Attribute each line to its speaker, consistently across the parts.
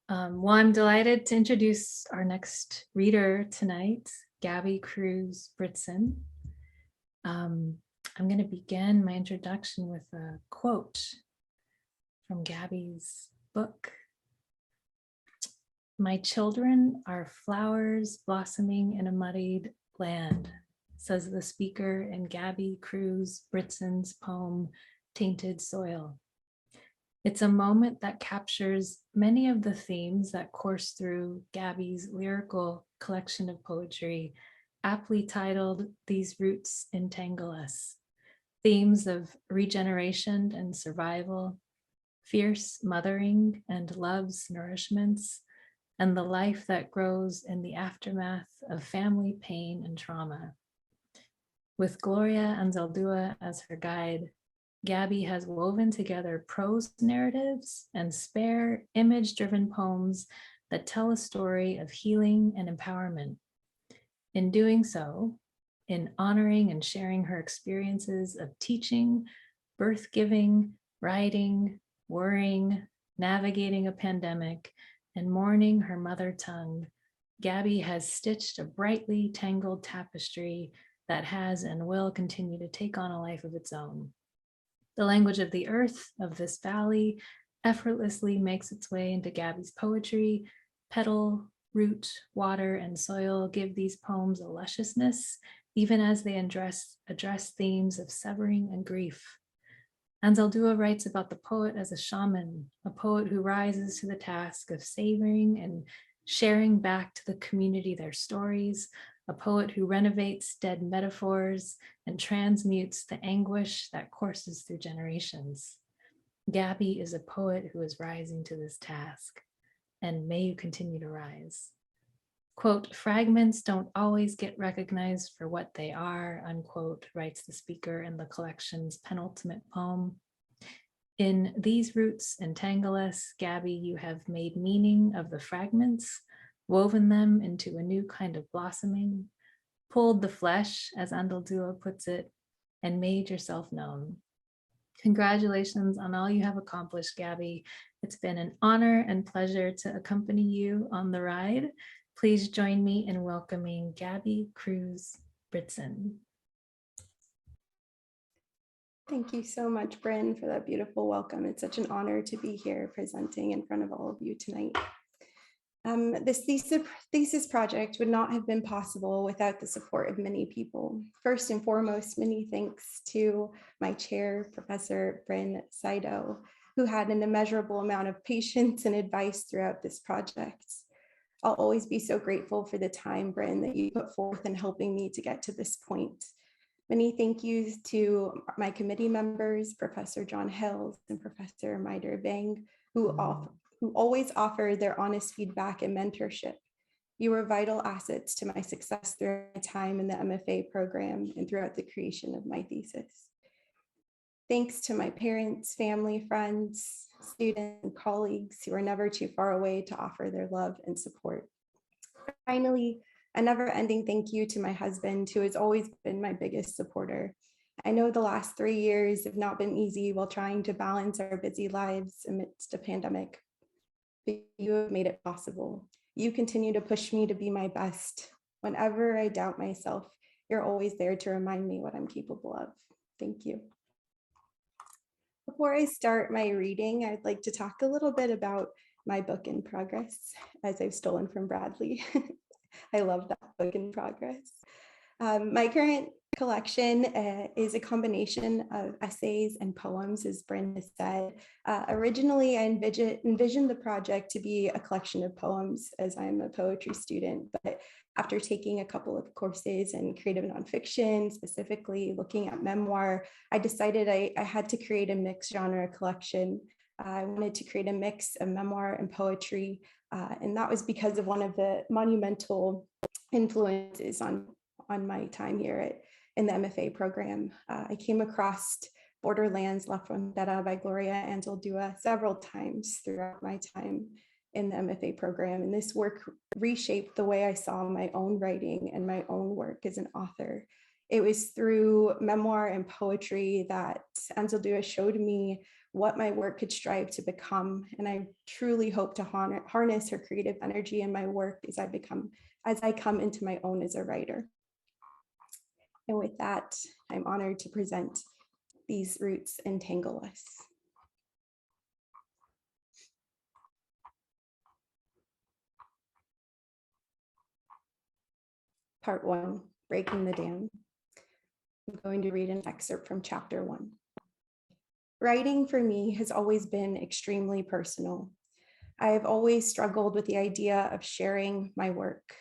Speaker 1: Well, I'm delighted to introduce our next reader tonight, Gabi Cruz-Brittsan. I'm going to begin my introduction with a quote from Gabi's book. "My children are flowers blossoming in a muddied land," says the speaker in Gabi Cruz-Brittsan's poem, Tainted Soil. It's a moment that captures many of the themes that course through Gabi's lyrical collection of poetry, aptly titled "These Roots Entangle Us." Themes of regeneration and survival, fierce mothering and love's nourishments, and the life that grows in the aftermath of family pain and trauma. With Gloria Anzaldúa as her guide, Gabi has woven together prose narratives and spare, image-driven poems that tell a story of healing and empowerment. In doing so, in honoring and sharing her experiences of teaching, birth-giving, writing, worrying, navigating a pandemic, and mourning her mother tongue, Gabi has stitched a brightly tangled tapestry that has and will continue to take on a life of its own. The language of the earth of this valley effortlessly makes its way into Gabi's poetry. Petal, root, water, and soil give these poems a lusciousness, even as they address themes of severing and grief. Anzaldúa writes about the poet as a shaman, a poet who rises to the task of savoring and sharing back to the community their stories, a poet who renovates dead metaphors and transmutes the anguish that courses through generations. Gabi is a poet who is rising to this task, and may you continue to rise. Quote, "Fragments don't always get recognized for what they are," unquote, writes the speaker in the collection's penultimate poem. "In These Roots Entangle Us, Gabi, you have made meaning of the fragments, woven them into a new kind of blossoming, pulled the flesh, as Anzaldúa puts it, and made yourself known." Congratulations on all you have accomplished, Gabi. It's been an honor and pleasure to accompany you on the ride. Please join me in welcoming Gabi Cruz-Brittsan.
Speaker 2: Thank you so much, Brynn, for that beautiful welcome. It's such an honor to be here presenting in front of all of you tonight. This thesis project would not have been possible without the support of many people. First and foremost, many thanks to my chair, Professor Brynn Saito, who had an immeasurable amount of patience and advice throughout this project. I'll always be so grateful for the time, Brynn, that you put forth in helping me to get to this point. Many thank yous to my committee members, Professor John Hills and Professor Maider Bang, who always offered their honest feedback and mentorship. You were vital assets to my success throughout my time in the MFA program and throughout the creation of my thesis. Thanks to my parents, family, friends, students, and colleagues who are never too far away to offer their love and support. Finally, a never-ending thank you to my husband, who has always been my biggest supporter. I know the last 3 years have not been easy while trying to balance our busy lives amidst a pandemic, but you have made it possible. You continue to push me to be my best. Whenever I doubt myself, you're always there to remind me what I'm capable of. Thank you. Before I start my reading, I'd like to talk a little bit about my book in progress, as I've stolen from Bradley. I love that book in progress. My current collection is a combination of essays and poems, as Brynn has said. Originally, I envisioned the project to be a collection of poems, as I'm a poetry student, but after taking a couple of courses in creative nonfiction, specifically looking at memoir, I decided I had to create a mixed genre collection. I wanted to create a mix of memoir and poetry, and that was because of one of the monumental influences on my time here in the MFA program. I came across Borderlands La Frontera by Gloria Anzaldúa several times throughout my time in the MFA program, and this work reshaped the way I saw my own writing and my own work as an author. It was through memoir and poetry that Untitled Us showed me what my work could strive to become. And I truly hope to harness her creative energy in my work as I come into my own as a writer. And with that, I'm honored to present These Roots Entangle Us. Part 1, Breaking the Dam. I'm going to read an excerpt from chapter 1. Writing for me has always been extremely personal. I have always struggled with the idea of sharing my work.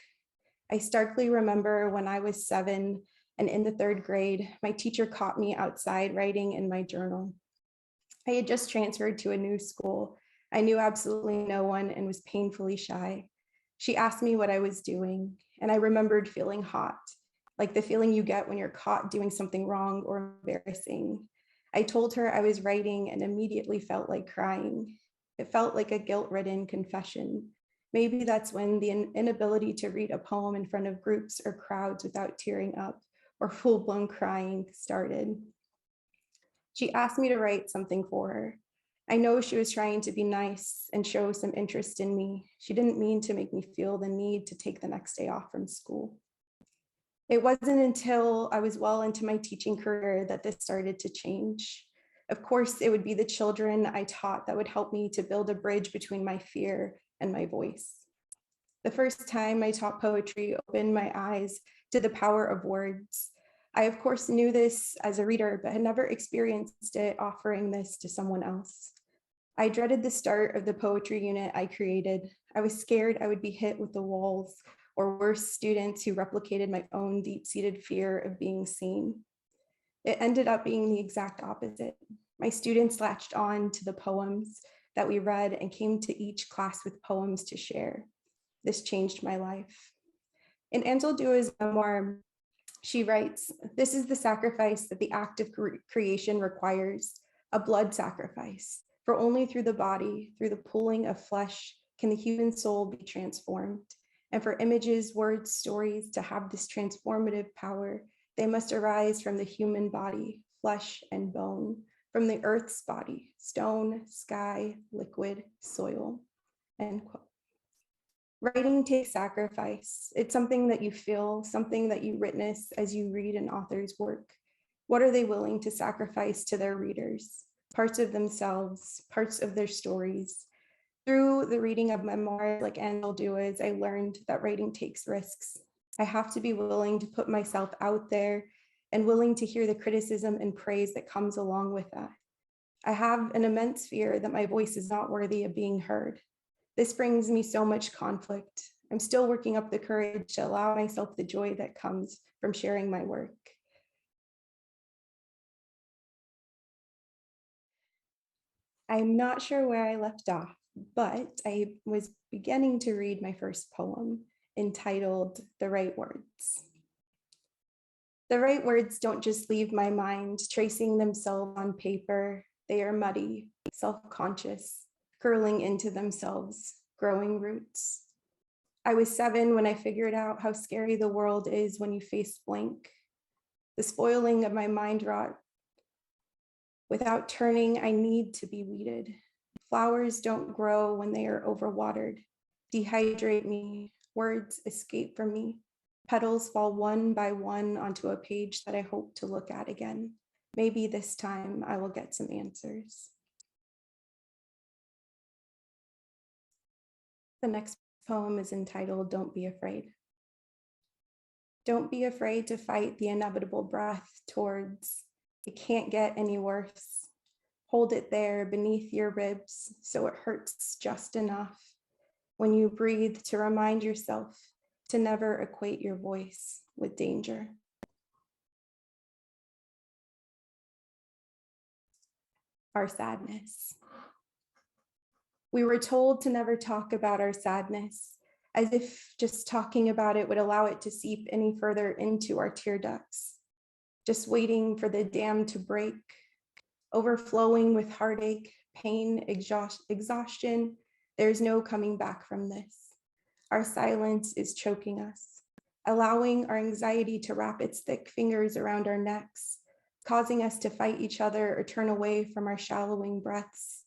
Speaker 2: I starkly remember when I was 7 and in the 3rd grade, my teacher caught me outside writing in my journal. I had just transferred to a new school. I knew absolutely no one and was painfully shy. She asked me what I was doing, and I remembered feeling hot, like the feeling you get when you're caught doing something wrong or embarrassing. I told her I was writing and immediately felt like crying. It felt like a guilt-ridden confession. Maybe that's when the inability to read a poem in front of groups or crowds without tearing up or full-blown crying started. She asked me to write something for her. I know she was trying to be nice and show some interest in me. She didn't mean to make me feel the need to take the next day off from school. It wasn't until I was well into my teaching career that this started to change. Of course, it would be the children I taught that would help me to build a bridge between my fear and my voice. The first time I taught poetry opened my eyes to the power of words. I, of course, knew this as a reader, but had never experienced it offering this to someone else. I dreaded the start of the poetry unit I created. I was scared I would be hit with the walls, or worse, students who replicated my own deep-seated fear of being seen. It ended up being the exact opposite. My students latched on to the poems that we read and came to each class with poems to share. This changed my life. In Untitled Us' memoir, she writes, "This is the sacrifice that the act of creation requires, a blood sacrifice. For only through the body, through the pooling of flesh, can the human soul be transformed. And for images, words, stories to have this transformative power, they must arise from the human body, flesh and bone, from the earth's body, stone, sky, liquid, soil." End quote. Writing takes sacrifice. It's something that you feel, something that you witness as you read an author's work. What are they willing to sacrifice to their readers? Parts of themselves, parts of their stories. Through the reading of memoirs like Untitled Us, I learned that writing takes risks. I have to be willing to put myself out there and willing to hear the criticism and praise that comes along with that. I have an immense fear that my voice is not worthy of being heard. This brings me so much conflict. I'm still working up the courage to allow myself the joy that comes from sharing my work. I'm not sure where I left off, but I was beginning to read my first poem entitled "The Right Words." The right words don't just leave my mind, tracing themselves on paper. They are muddy, self-conscious, curling into themselves, growing roots. I was 7 when I figured out how scary the world is when you face blank. The spoiling of my mind wrought. Without turning, I need to be weeded. Flowers don't grow when they are overwatered. Dehydrate me, words escape from me. Petals fall one by one onto a page that I hope to look at again. Maybe this time I will get some answers. The next poem is entitled "Don't Be Afraid." Don't be afraid to fight the inevitable breath towards "it can't get any worse." Hold it there beneath your ribs so it hurts just enough when you breathe to remind yourself to never equate your voice with danger. Our sadness. We were told to never talk about our sadness, as if just talking about it would allow it to seep any further into our tear ducts, just waiting for the dam to break, overflowing with heartache, pain, exhaustion. There's no coming back from this. Our silence is choking us. allowing our anxiety to wrap its thick fingers around our necks, causing us to fight each other or turn away from our shallowing breaths.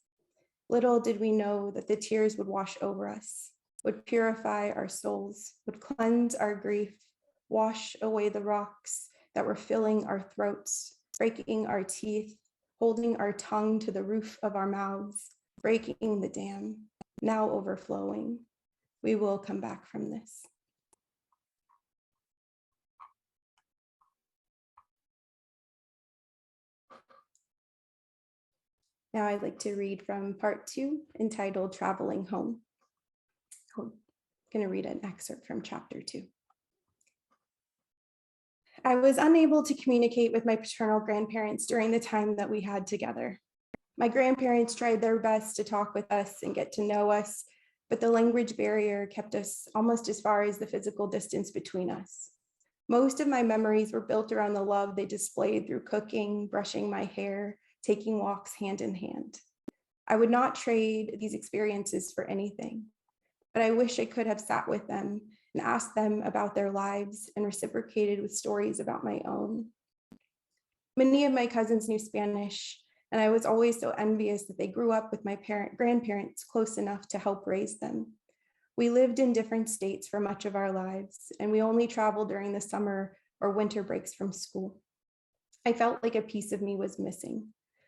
Speaker 2: Little did we know that the tears would wash over us, would purify our souls, would cleanse our grief, wash away the rocks that were filling our throats, breaking our teeth, holding our tongue to the roof of our mouths, breaking the dam, now overflowing. We will come back from this. Now I'd like to read from part 2, entitled Traveling Home. I'm going to read an excerpt from chapter 2. I was unable to communicate with my paternal grandparents during the time that we had together. My grandparents tried their best to talk with us and get to know us, but the language barrier kept us almost as far as the physical distance between us. Most of my memories were built around the love they displayed through cooking, brushing my hair, taking walks hand in hand. I would not trade these experiences for anything, but I wish I could have sat with them and asked them about their lives and reciprocated with stories about my own. Many of my cousins knew Spanish, and I was always so envious that they grew up with my grandparents close enough to help raise them. We lived in different states for much of our lives, and we only traveled during the summer or winter breaks from school. I felt like a piece of me was missing.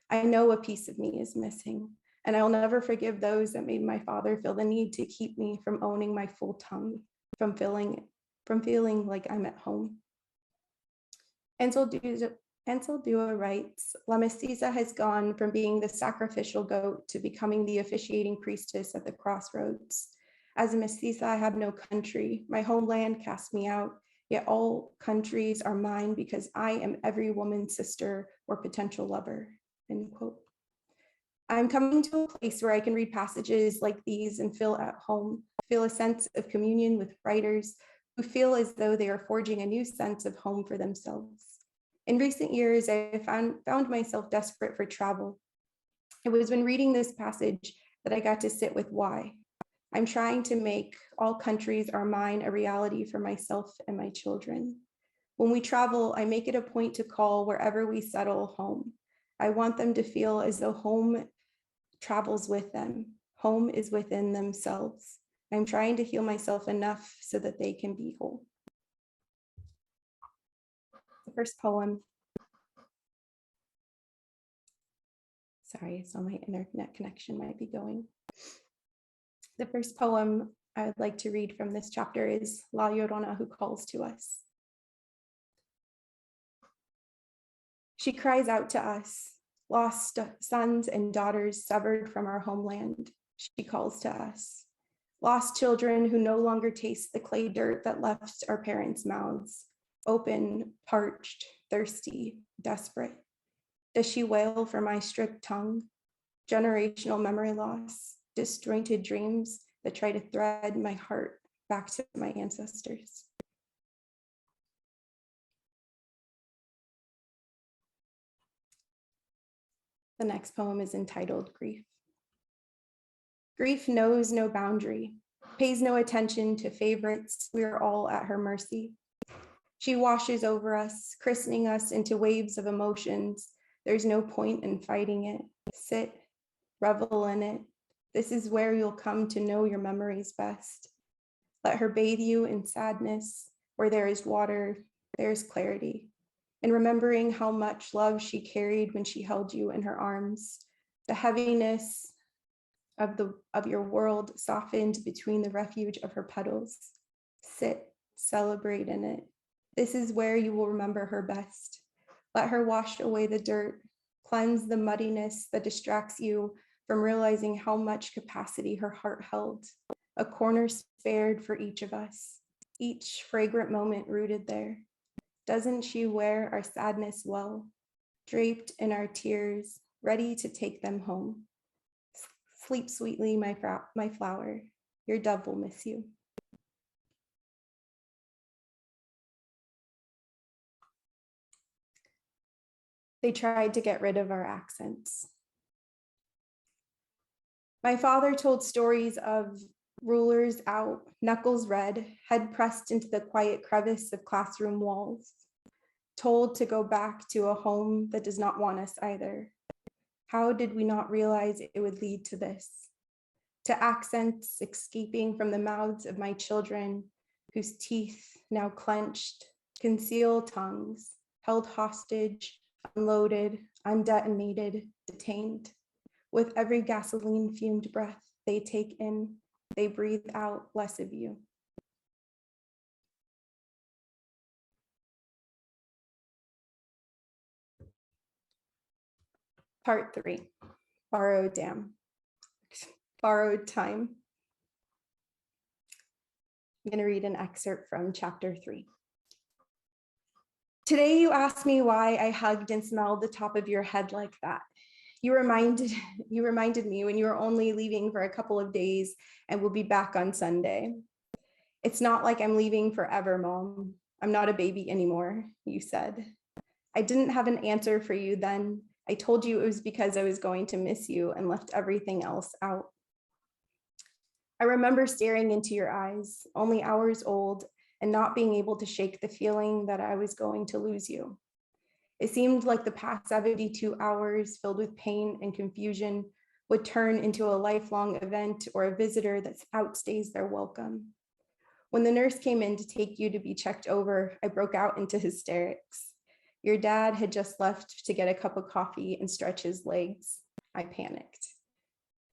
Speaker 2: I know a piece of me is missing, and I'll never forgive those that made my father feel the need to keep me from owning my full tongue, from feeling like I'm at home. Ansel Dua writes, La Mestiza has gone from being the sacrificial goat to becoming the officiating priestess at the crossroads. As a mestiza, I have no country. My homeland cast me out, yet all countries are mine because I am every woman's sister or potential lover, end quote. I'm coming to a place where I can read passages like these and feel at home, feel a sense of communion with writers who feel as though they are forging a new sense of home for themselves. In recent years, I found myself desperate for travel. It was when reading this passage that I got to sit with why. I'm trying to make all countries are mine a reality for myself and my children. When we travel, I make it a point to call wherever we settle home. I want them to feel as though home travels with them. Home is within themselves. I'm trying to heal myself enough so that they can be whole. The first poem. Sorry, so my internet connection might be going. The first poem I would like to read from this chapter is La Llorona Who Calls to Us. She cries out to us, lost sons and daughters severed from our homeland. She calls to us, lost children who no longer taste the clay dirt that left our parents' mouths, open, parched, thirsty, desperate. Does she wail for my stripped tongue? Generational memory loss, disjointed dreams that try to thread my heart back to my ancestors. The next poem is entitled Grief. Grief knows no boundary, pays no attention to favorites. We are all at her mercy. She washes over us, christening us into waves of emotions. There's no point in fighting it. Sit, revel in it. This is where you'll come to know your memories best. Let her bathe you in sadness. Where there is water, there is clarity. In remembering how much love she carried when she held you in her arms, the heaviness of your world softened between the refuge of her petals. Sit, celebrate in it. This is where you will remember her best. Let her wash away the dirt, cleanse the muddiness that distracts you from realizing how much capacity her heart held, a corner spared for each of us, each fragrant moment rooted there. Doesn't she wear our sadness well, draped in our tears, ready to take them home? Sleep sweetly, my flower. Your dove will miss you. They tried to get rid of our accents. My father told stories of Rulers out, knuckles red, head pressed into the quiet crevice of classroom walls. Told to go back to a home that does not want us either. How did we not realize it would lead to this? To accents escaping from the mouths of my children, whose teeth, now clenched, conceal tongues, held hostage, unloaded, undetonated, detained. With every gasoline-fumed breath they take in, they breathe out less of you. Part 3, borrowed time. I'm going to read an excerpt from chapter 3. Today you asked me why I hugged and smelled the top of your head like that. You reminded me when you were only leaving for a couple of days and will be back on Sunday. It's not like I'm leaving forever, Mom. I'm not a baby anymore, you said. I didn't have an answer for you then. I told you it was because I was going to miss you and left everything else out. I remember staring into your eyes, only hours old, and not being able to shake the feeling that I was going to lose you. It seemed like the past 72 hours filled with pain and confusion would turn into a lifelong event or a visitor that outstays their welcome. When the nurse came in to take you to be checked over, I broke out into hysterics. Your dad had just left to get a cup of coffee and stretch his legs. I panicked.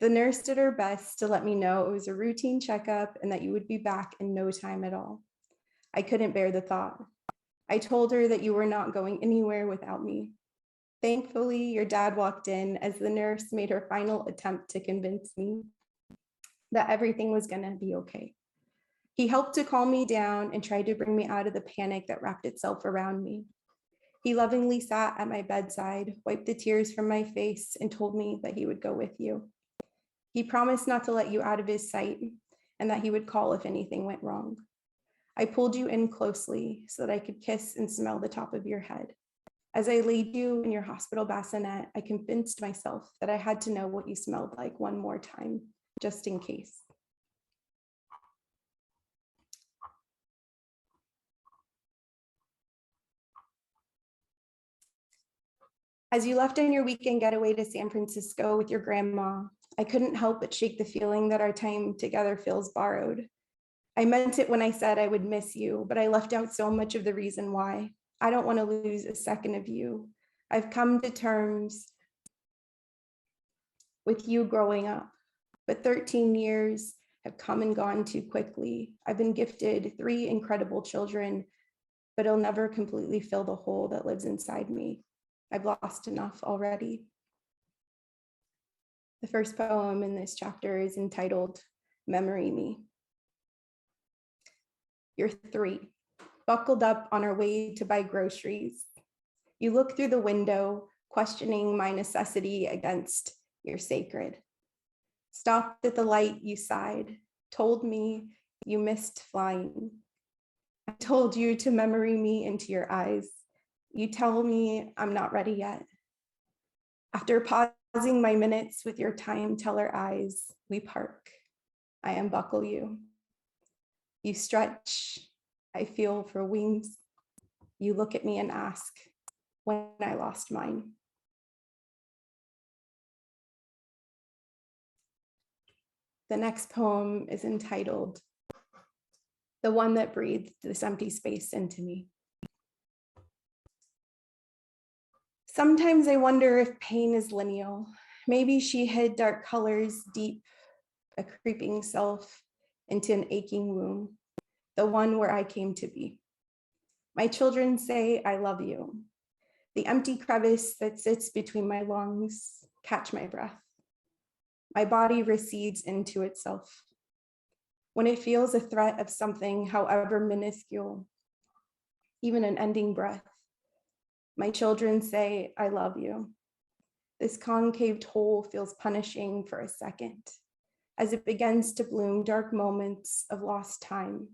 Speaker 2: The nurse did her best to let me know it was a routine checkup and that you would be back in no time at all. I couldn't bear the thought. I told her that you were not going anywhere without me. Thankfully, your dad walked in as the nurse made her final attempt to convince me that everything was going to be okay. He helped to calm me down and tried to bring me out of the panic that wrapped itself around me. He lovingly sat at my bedside, wiped the tears from my face, and told me that he would go with you. He promised not to let you out of his sight and that he would call if anything went wrong. I pulled you in closely so that I could kiss and smell the top of your head. As I laid you in your hospital bassinet, I convinced myself that I had to know what you smelled like one more time, just in case. As you left on your weekend getaway to San Francisco with your grandma, I couldn't help but shake the feeling that our time together feels borrowed. I meant it when I said I would miss you, but I left out so much of the reason why. I don't want to lose a second of you. I've come to terms with you growing up, but 13 years have come and gone too quickly. I've been gifted 3 incredible children, but it'll never completely fill the hole that lives inside me. I've lost enough already. The first poem in this chapter is entitled Memory Me. You're 3, buckled up on our way to buy groceries. You look through the window, questioning my necessity against your sacred. Stopped at the light, you sighed, told me you missed flying. I told you to memory me into your eyes. You tell me I'm not ready yet. After pausing my minutes with your time teller eyes, we park. I unbuckle you. You stretch, I feel for wings. You look at me and ask when I lost mine. The next poem is entitled The One That Breathed This Empty Space Into Me. Sometimes I wonder if pain is lineal. Maybe she hid dark colors deep, a creeping self into an aching womb, the one where I came to be. My children say, I love you. The empty crevice that sits between my lungs, catch my breath. My body recedes into itself. When it feels a threat of something, however minuscule, even an ending breath, my children say, I love you. This concaved hole feels punishing for a second, as it begins to bloom dark moments of lost time,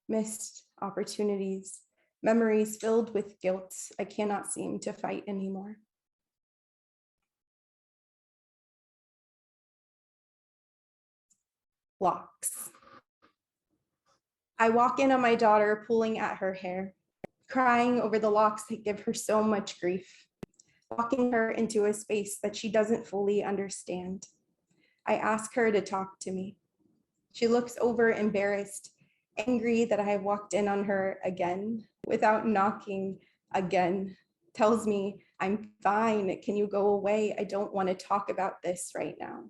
Speaker 2: missed opportunities, memories filled with guilt I cannot seem to fight anymore. Locks. I walk in on my daughter pulling at her hair, crying over the locks that give her so much grief, walking her into a space that she doesn't fully understand. I ask her to talk to me. She looks over embarrassed, angry that I have walked in on her again, without knocking again, tells me, I'm fine, can you go away? I don't want to talk about this right now.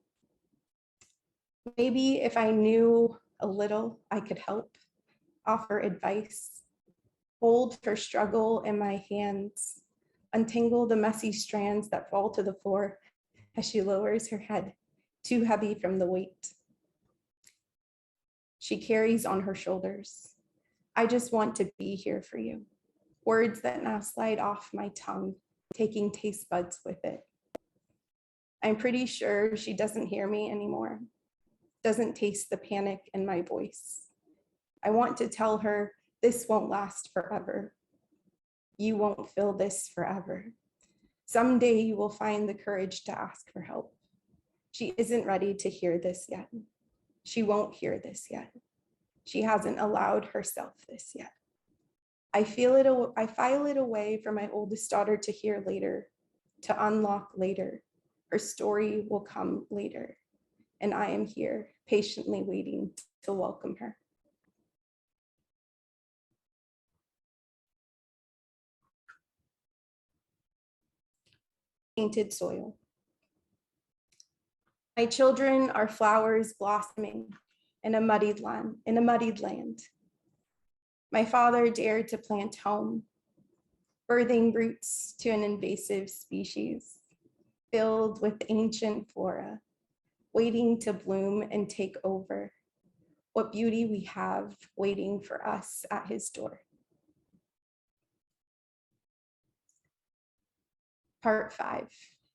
Speaker 2: Maybe if I knew a little, I could help, offer advice, hold her struggle in my hands, untangle the messy strands that fall to the floor as she lowers her head, too heavy from the weight she carries on her shoulders. I just want to be here for you. Words that now slide off my tongue, taking taste buds with it. I'm pretty sure she doesn't hear me anymore, doesn't taste the panic in my voice. I want to tell her this won't last forever. You won't feel this forever. Someday you will find the courage to ask for help. She isn't ready to hear this yet. She won't hear this yet. She hasn't allowed herself this yet. I file it away for my oldest daughter to hear later, to unlock later. Her story will come later. And I am here, patiently waiting to welcome her. Tainted soil. My children are flowers blossoming in a muddied land. My father dared to plant home, birthing roots to an invasive species, filled with ancient flora, waiting to bloom and take over. What beauty we have waiting for us at his door. Part 5,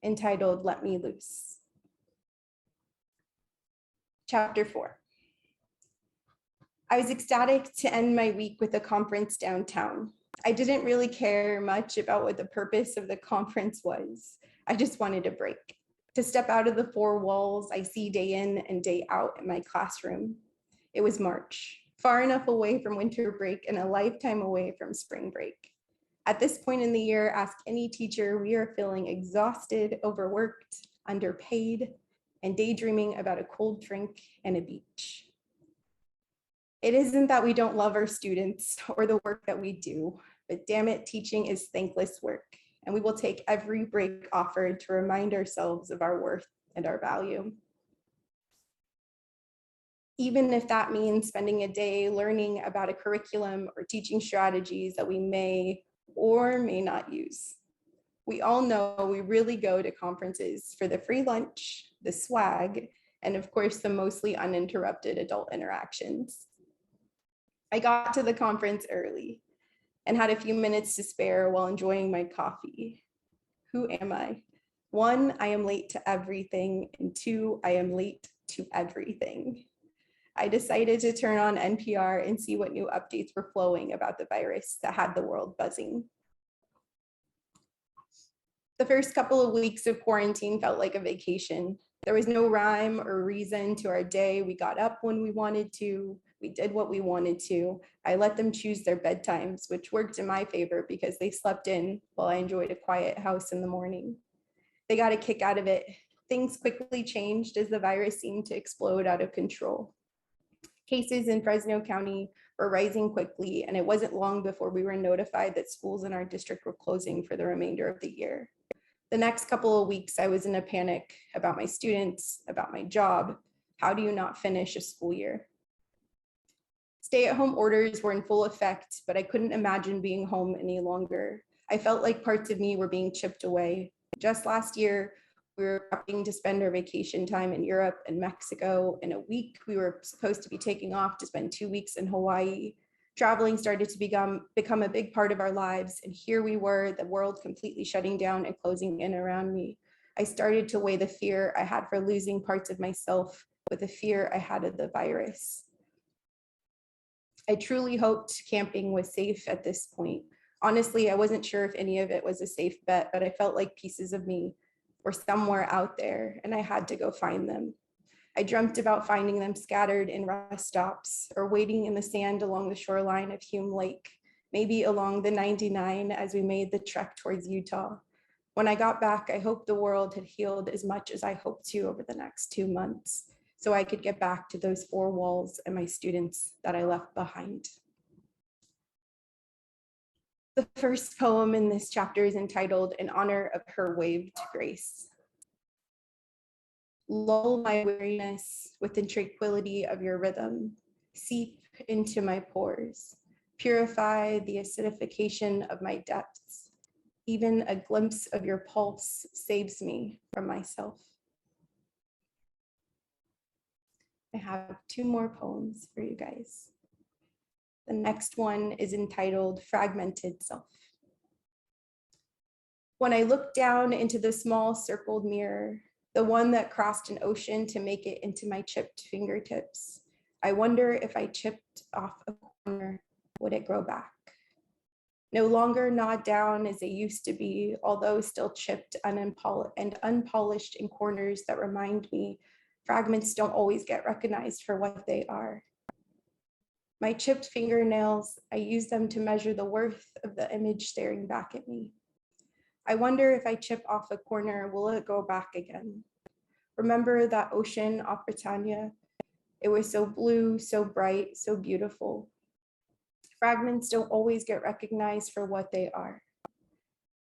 Speaker 2: entitled Let Me Loose. Chapter 4. I was ecstatic to end my week with a conference downtown. I didn't really care much about what the purpose of the conference was. I just wanted a break, to step out of the four walls I see day in and day out in my classroom. It was March, far enough away from winter break and a lifetime away from spring break. At this point in the year, ask any teacher, we are feeling exhausted, overworked, underpaid, and daydreaming about a cold drink and a beach. It isn't that we don't love our students or the work that we do, but damn it, teaching is thankless work, and we will take every break offered to remind ourselves of our worth and our value. Even if that means spending a day learning about a curriculum or teaching strategies that we may or may not use. We all know we really go to conferences for the free lunch, the swag, and of course, the mostly uninterrupted adult interactions. I got to the conference early and had a few minutes to spare while enjoying my coffee. Who am I? 1, I am late to everything, and 2, I am late to everything. I decided to turn on NPR and see what new updates were flowing about the virus that had the world buzzing. The first couple of weeks of quarantine felt like a vacation. There was no rhyme or reason to our day. We got up when we wanted to. We did what we wanted to. I let them choose their bedtimes, which worked in my favor because they slept in while I enjoyed a quiet house in the morning. They got a kick out of it. Things quickly changed as the virus seemed to explode out of control. Cases in Fresno County were rising quickly, and it wasn't long before we were notified that schools in our district were closing for the remainder of the year. The next couple of weeks, I was in a panic about my students, about my job. How do you not finish a school year? Stay-at-home orders were in full effect, but I couldn't imagine being home any longer. I felt like parts of me were being chipped away. Just last year, we were prepping to spend our vacation time in Europe and Mexico. In a week, we were supposed to be taking off to spend 2 weeks in Hawaii. Traveling started to become a big part of our lives. And here we were, the world completely shutting down and closing in around me. I started to weigh the fear I had for losing parts of myself with the fear I had of the virus. I truly hoped camping was safe at this point. Honestly, I wasn't sure if any of it was a safe bet, but I felt like pieces of me were somewhere out there and I had to go find them. I dreamt about finding them scattered in rest stops or waiting in the sand along the shoreline of Hume Lake, maybe along the 99 as we made the trek towards Utah. When I got back, I hoped the world had healed as much as I hoped to over the next 2 months, so I could get back to those 4 walls and my students that I left behind. The first poem in this chapter is entitled In Honor of Her Waved Grace. Lull my weariness with the tranquility of your rhythm. Seep into my pores. Purify the acidification of my depths. Even a glimpse of your pulse saves me from myself. I have 2 more poems for you guys. The next one is entitled Fragmented Self. When I look down into the small circled mirror, the one that crossed an ocean to make it into my chipped fingertips, I wonder if I chipped off a corner, would it grow back? No longer gnawed down as they used to be, although still chipped and unpolished in corners that remind me fragments don't always get recognized for what they are. My chipped fingernails, I use them to measure the worth of the image staring back at me. I wonder if I chip off a corner, will it go back again? Remember that ocean off Britannia? It was so blue, so bright, so beautiful. Fragments don't always get recognized for what they are.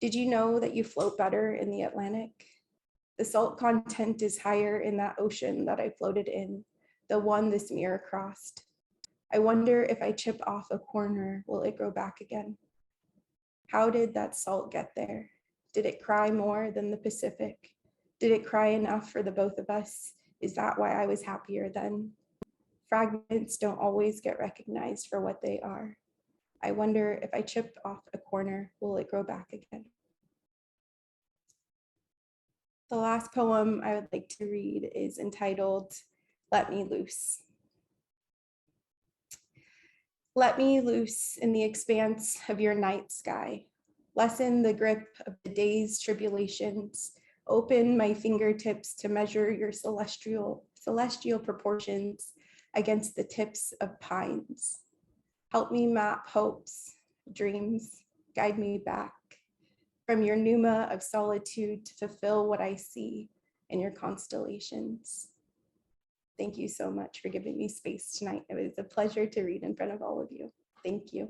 Speaker 2: Did you know that you float better in the Atlantic? The salt content is higher in that ocean that I floated in, the one this mirror crossed. I wonder if I chip off a corner, will it grow back again? How did that salt get there? Did it cry more than the Pacific? Did it cry enough for the both of us? Is that why I was happier then? Fragments don't always get recognized for what they are. I wonder if I chip off a corner, will it grow back again? The last poem I would like to read is entitled, Let Me Loose. Let me loose in the expanse of your night sky. Lessen the grip of the day's tribulations. Open my fingertips to measure your celestial proportions against the tips of pines. Help me map hopes, dreams, guide me back from your pneuma of solitude to fulfill what I see in your constellations. Thank you so much for giving me space tonight. It was a pleasure to read in front of all of you. Thank you.